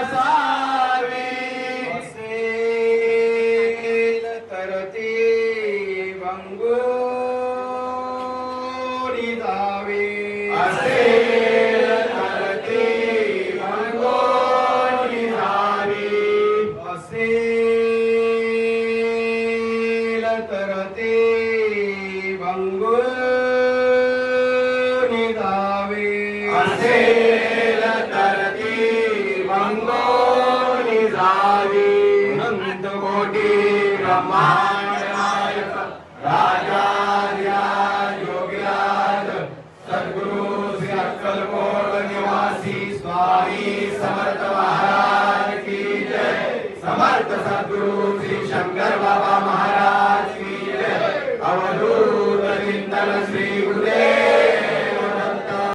असावे असेल तर ते भंगुरी जावे असेल तर ते भंगुरी जावे असेल तर ते भंगुरी जावे असेल तर ते भंगुरी जावे अनंत कोटी ब्रह्मांड नायक राजाधिराज योगीराज सद्गुरु श्री अक्कलकोट निवासी स्वामी समर्थ महाराज की जय समर्थ सद्गुरु श्री शंकर बाबा महाराज की जय अवधूत चिंतन श्री गुरुदेव